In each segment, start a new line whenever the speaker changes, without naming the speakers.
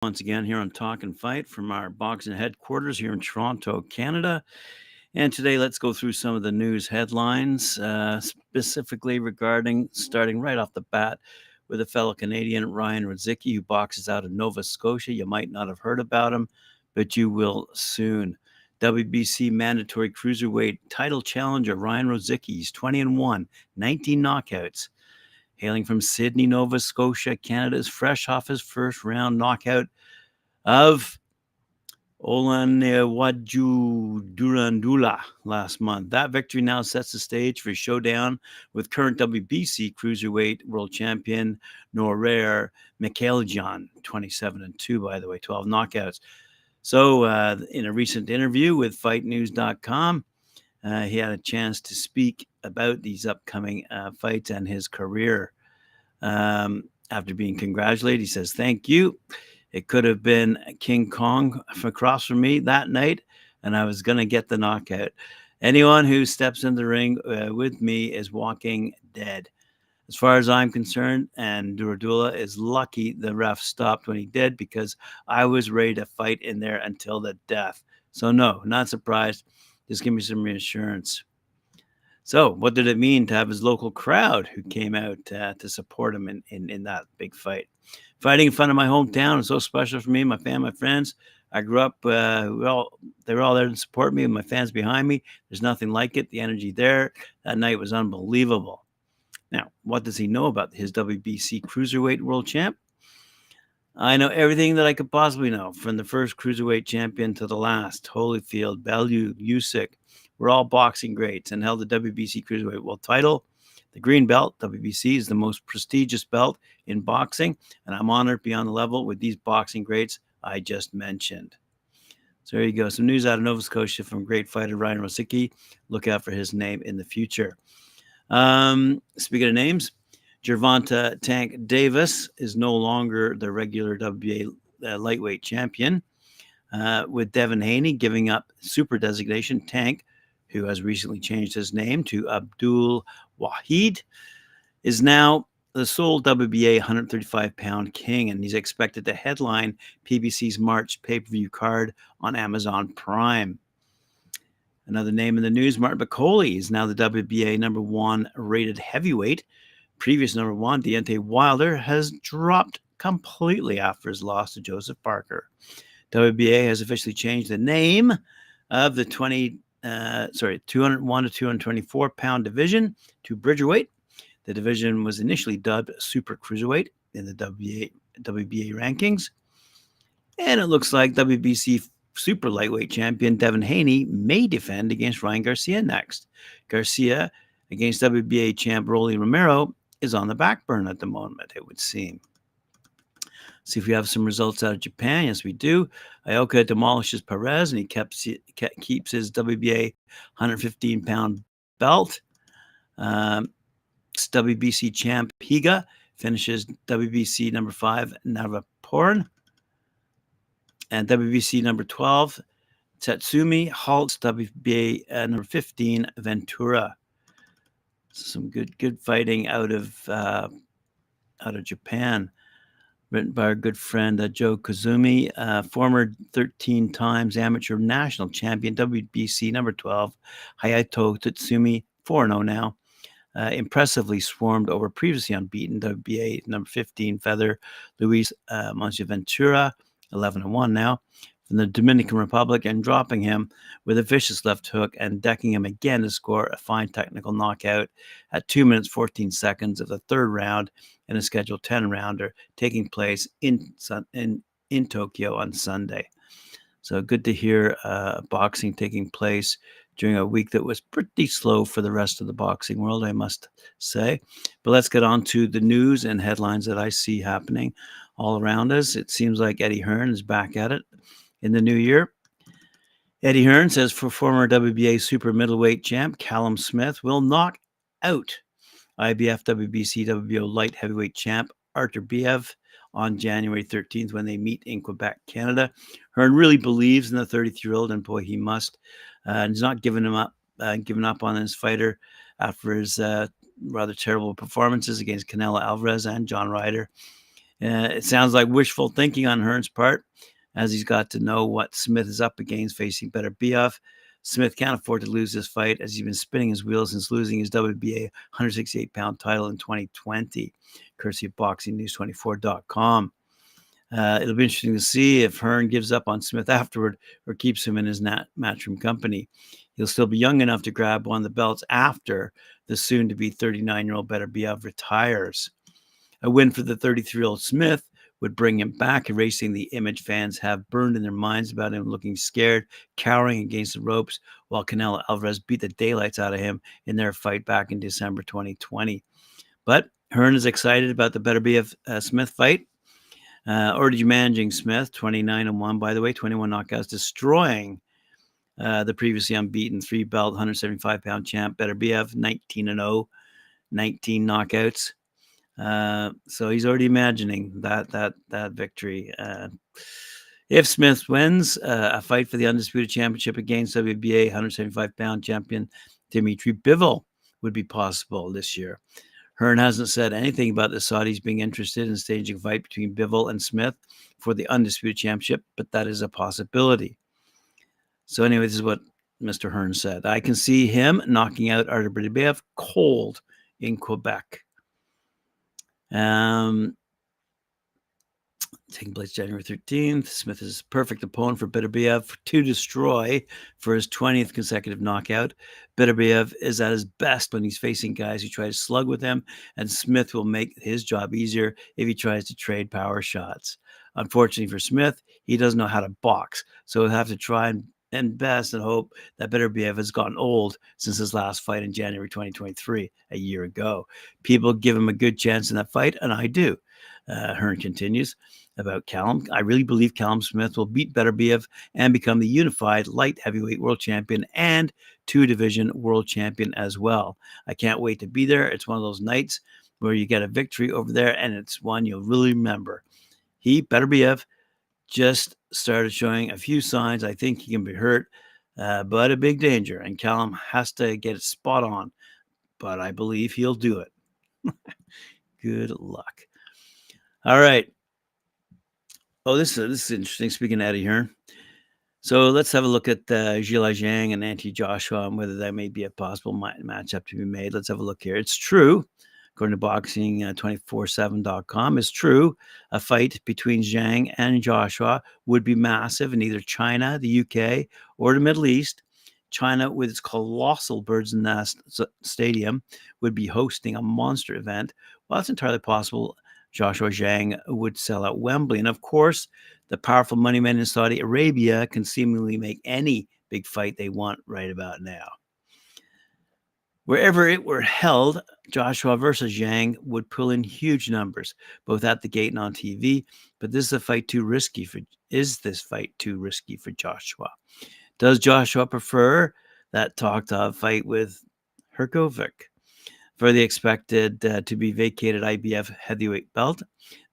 Once again here on Talkin Fight from our boxing headquarters here in Toronto, Canada. And today let's go through some of the news headlines, specifically regarding starting right off the bat with a fellow Canadian, Ryan Rozicki, who boxes out of Nova Scotia. You might not have heard about him, but you will soon. WBC mandatory cruiserweight title challenger Ryan Rozicki. He's 20-1, 19 knockouts. Hailing from Sydney, Nova Scotia, Canada, is fresh off his first round knockout of Olanewaju Durandula last month. That victory now sets the stage for a showdown with current WBC cruiserweight world champion Norer Mikhailjan, 27-2, by the way, 12 knockouts. So, in a recent interview with FightNews.com, he had a chance to speak about these upcoming fights and his career. After being congratulated, he says, "Thank you. It could have been King Kong across from me that night, and I was going to get the knockout. Anyone who steps in the ring with me is walking dead. As far as I'm concerned, and Durandula is lucky the ref stopped when he did, because I was ready to fight in there until the death. So no, not surprised. Just give me some reassurance." So what did it mean to have his local crowd who came out to support him in that big fight? Fighting in front of my hometown is so special for me, my family, my friends. I grew up, they were all there to support me, and my fans behind me. There's nothing like it. The energy there that night was unbelievable. Now, what does he know about his WBC Cruiserweight World Champ? "I know everything that I could possibly know, from the first Cruiserweight champion to the last. Holyfield, Bellew, Usyk, we're all boxing greats and held the WBC Cruiserweight World title. The green belt, WBC, is the most prestigious belt in boxing, and I'm honored to be on the level with these boxing greats I just mentioned." So there you go. Some news out of Nova Scotia from great fighter Ryan Rozicki. Look out for his name in the future. Speaking of names, Gervonta Tank Davis is no longer the regular WBA lightweight champion. With Devin Haney giving up super designation, Tank, who has recently changed his name to Abdul Wahid, is now the sole WBA 135-pound king, and he's expected to headline PBC's March pay-per-view card on Amazon Prime. Another name in the news, Martin McCauley, is now the WBA number one rated heavyweight. Previous number one, Deontay Wilder, has dropped completely after his loss to Joseph Parker. WBA has officially changed the name of the 201 to 224-pound division to Bridgerweight. The division was initially dubbed Super Cruiserweight in the WBA rankings. And it looks like WBC Super Lightweight champion Devin Haney may defend against Ryan Garcia next. Garcia against WBA champ Rolly Romero is on the back burner at the moment, it would seem. See if we have some results out of Japan. Yes, we do. Ioka demolishes Perez, and he keeps his WBA 115-pound belt. WBC champ Higa finishes WBC number 5 Navaporn. And WBC number 12 Tatsumi halts WBA number 15 Ventura. Some good fighting out of Japan. Written by our good friend Joe Kazumi, former 13 times amateur national champion, WBC number 12, Hayato Tatsumi, 4-0 now. Impressively swarmed over previously unbeaten WBA number 15 feather Luis Ventura, 11-1 now, from the Dominican Republic, and dropping him with a vicious left hook and decking him again to score a fine technical knockout at 2 minutes 14 seconds of the third round in a scheduled 10-rounder taking place in Tokyo on Sunday. So good to hear boxing taking place during a week that was pretty slow for the rest of the boxing world, I must say. But let's get on to the news and headlines that I see happening all around us. It seems like Eddie Hearn is back at it in the new year. Eddie Hearn says for former WBA super middleweight champ Callum Smith will knock out IBF WBC WBO light heavyweight champ Artur Beterbiev on January 13th when they meet in Quebec, Canada. Hearn really believes in the 33-year-old, and boy, he must. And he's not giving up on his fighter after his rather terrible performances against Canelo Alvarez and John Ryder It sounds like wishful thinking on Hearn's part, as he's got to know what Smith is up against facing Beterbiev. Smith can't afford to lose this fight, as he's been spinning his wheels since losing his WBA 168-pound title in 2020, courtesy of BoxingNews24.com. It'll be interesting to see if Hearn gives up on Smith afterward or keeps him in his matchroom company. He'll still be young enough to grab one of the belts after the soon-to-be 39-year-old Beterbiev retires. A win for the 33-year-old Smith would bring him back, erasing the image fans have burned in their minds about him looking scared, cowering against the ropes, while Canelo Alvarez beat the daylights out of him in their fight back in December 2020. But Hearn is excited about the Beterbiev-Smith fight. Already managing Smith, 29-1, by the way, 21 knockouts, destroying the previously unbeaten 3-belt 175-pound champ Beterbiev, 19-0, 19 knockouts. So he's already imagining that victory. If Smith wins, a fight for the undisputed championship against WBA 175-pound champion Dimitri Bivol would be possible this year. Hearn hasn't said anything about the Saudis being interested in staging a fight between Bivol and Smith for the undisputed championship, but that is a possibility. So anyway, this is what Mr. Hearn said. I can see him knocking out Artur Beterbiev cold in Quebec. Taking place January 13th. Smith is a perfect opponent for Beterbiev to destroy for his 20th consecutive knockout. Beterbiev is at his best when he's facing guys who try to slug with him, and Smith will make his job easier if he tries to trade power shots. Unfortunately for Smith, he doesn't know how to box, so he'll have to try and best and hope that Beterbiev has gotten old since his last fight in January 2023, a year ago. People give him a good chance in that fight, and I do. Hearn continues about Callum. I really believe Callum Smith will beat Beterbiev and become the unified light heavyweight world champion and two-division world champion as well. I can't wait to be there. It's one of those nights where you get a victory over there, and it's one you'll really remember. Beterbiev, just started showing a few signs. I think he can be hurt, but a big danger, and Callum has to get it spot on, but I believe he'll do it. Good luck. All right. Oh, this is interesting. Speaking of Eddie Hearn. So let's have a look at Zhelei Zhang and Anthony Joshua and whether that may be a possible matchup to be made. Let's have a look here. It's true, according to boxing247.com, it's true. A fight between Zhang and Joshua would be massive in either China, the UK, or the Middle East. China, with its colossal Birds Nest Stadium, would be hosting a monster event. Well, it's entirely possible Joshua Zhang would sell out Wembley. And of course, the powerful money men in Saudi Arabia can seemingly make any big fight they want right about now. Wherever it were held, Joshua versus Zhang would pull in huge numbers, both at the gate and on TV. But is this fight too risky for Joshua? Does Joshua prefer that talked of fight with Hrgovic for the expected to be vacated IBF heavyweight belt?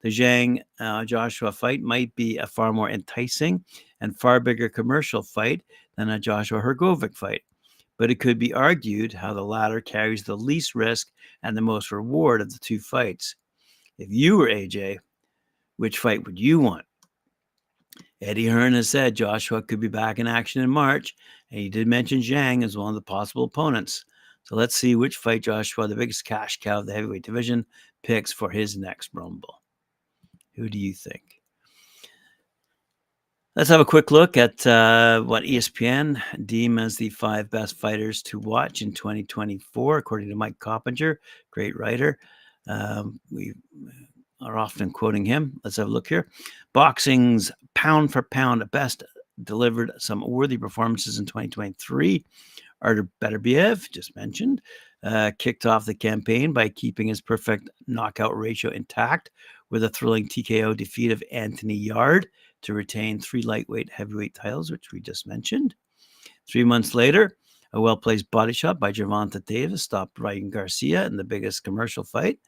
The Zhang-Joshua fight might be a far more enticing and far bigger commercial fight than a Joshua-Hrgovic fight. But it could be argued how the latter carries the least risk and the most reward of the two fights. If you were AJ, which fight would you want? Eddie Hearn has said Joshua could be back in action in March, and he did mention Zhang as one of the possible opponents. So let's see which fight Joshua, the biggest cash cow of the heavyweight division, picks for his next Rumble. Who do you think? Let's have a quick look at what ESPN deem as the 5 best fighters to watch in 2024, according to Mike Coppinger, great writer. We are often quoting him. Let's have a look here. Boxing's pound for pound best delivered some worthy performances in 2023. Artur Beterbiev, just mentioned, kicked off the campaign by keeping his perfect knockout ratio intact with a thrilling TKO defeat of Anthony Yarde to retain 3 lightweight heavyweight titles, which we just mentioned. 3 months later, a well-placed body shot by Gervonta Davis stopped Ryan Garcia in the biggest commercial fight.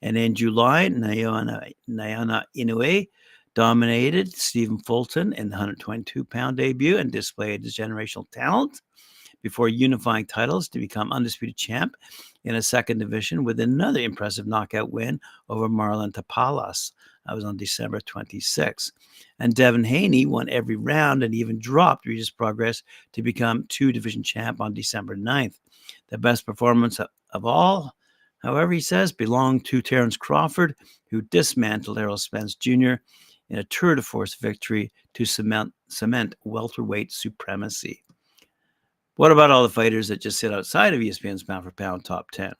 And in July, Naona Inoue dominated Stephen Fulton in the 122-pound debut and displayed his generational talent before unifying titles to become undisputed champ in a second division with another impressive knockout win over Marlon Tapalas That was on December 26th. And Devin Haney won every round and even dropped Regis Progress to become 2 division champ on December 9th. The best performance of all, however, he says, belonged to Terence Crawford, who dismantled Errol Spence Jr. in a tour de force victory to cement welterweight supremacy. What about all the fighters that just sit outside of ESPN's pound for pound top 10?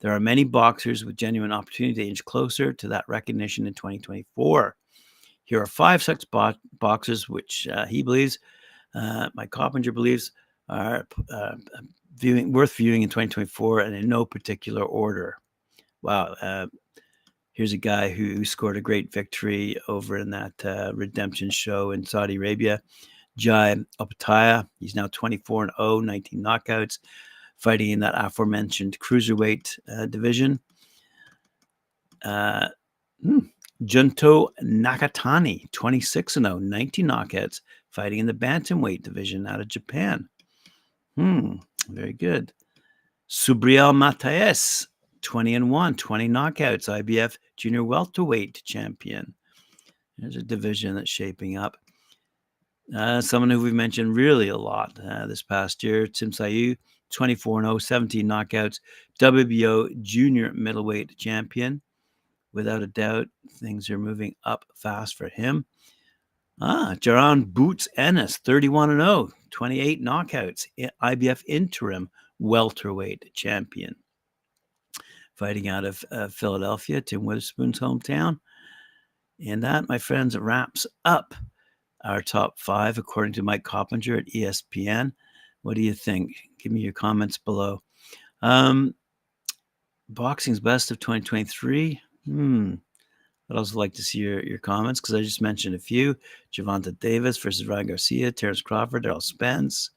There are many boxers with genuine opportunity to inch closer to that recognition in 2024. Here are 5 such boxers which he believes, Mike Coppinger believes, are worth viewing in 2024 and in no particular order. Wow. Here's a guy who scored a great victory over in that redemption show in Saudi Arabia. Zhelei Zhang. He's now 24-0, 19 knockouts, fighting in that aforementioned cruiserweight division. Junto Nakatani, 26-0, 19 knockouts, fighting in the bantamweight division out of Japan. Very good. Subriel Mataes, 20-1, 20 knockouts, IBF junior welterweight champion. There's a division that's shaping up. Someone who we've mentioned really a lot this past year, Tim Sayu, 24-0, 17 knockouts, WBO junior middleweight champion. Without a doubt, things are moving up fast for him. Jaron Boots Ennis, 31-0, 28 knockouts, IBF interim welterweight champion. Fighting out of Philadelphia, Tim Witherspoon's hometown. And that, my friends, wraps up our top 5, according to Mike Coppinger at ESPN. What do you think? Give me your comments below. Boxing's best of 2023. I'd also like to see your comments, because I just mentioned a few. Gervonta Davis versus Ryan Garcia, Terence Crawford, Errol Spence,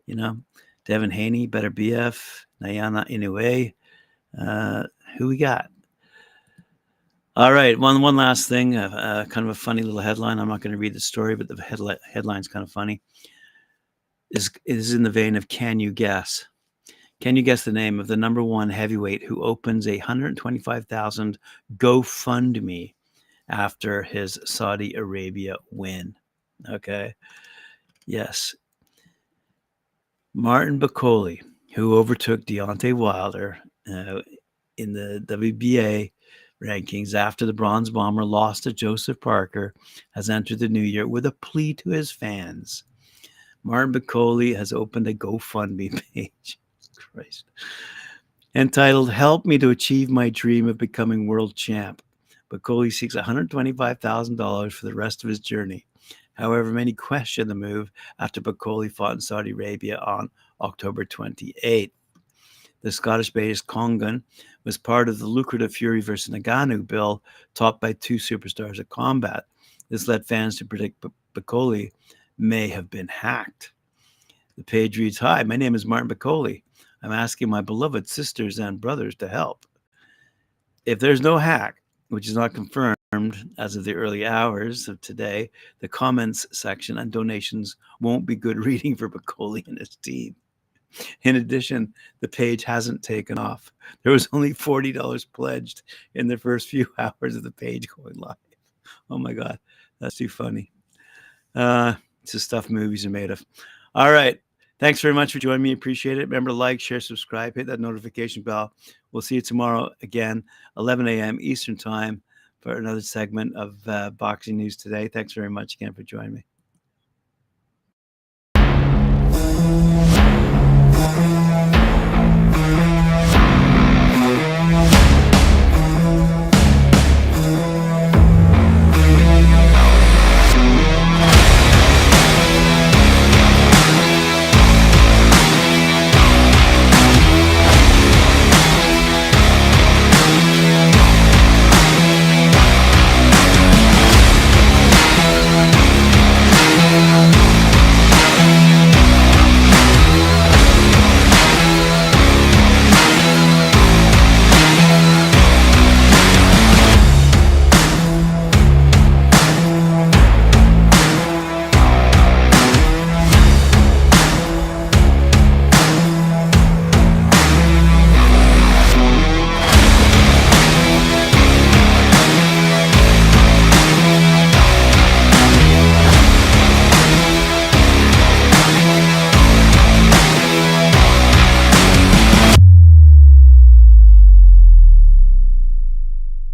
Devin Haney, Beterbiev, Nayana Inoue. Who we got? All right, one last thing, kind of a funny little headline. I'm not going to read the story, but the headline's kind of funny. It is in the vein of Can You Guess? Can you guess the name of the number 1 heavyweight who opens a $125,000 GoFundMe after his Saudi Arabia win? Okay. Yes. Martin Bakole, who overtook Deontay Wilder in the WBA rankings after the Bronze Bomber lost to Joseph Parker, has entered the new year with a plea to his fans. Martin Bakole has opened a GoFundMe page. Christ. Entitled, "Help Me to Achieve My Dream of Becoming World Champ." Bakole seeks $125,000 for the rest of his journey. However, many question the move after Bakole fought in Saudi Arabia on October 28th. The Scottish-based Congan was part of the lucrative Fury versus Ngannou bill topped by 2 superstars at combat. This led fans to predict Bakole may have been hacked. The page reads, "Hi, my name is Martin Bakole. I'm asking my beloved sisters and brothers to help. If there's no hack, which is not confirmed as of the early hours of today, the comments section and donations won't be good reading for Bakole and his team. In addition, the page hasn't taken off. There was only $40 pledged in the first few hours of the page going live. Oh my God, that's too funny. It's the stuff movies are made of. All right. Thanks very much for joining me. Appreciate it. Remember to like, share, subscribe, hit that notification bell. We'll see you tomorrow again, 11 a.m. Eastern time, for another segment of Boxing News Today. Thanks very much again for joining me.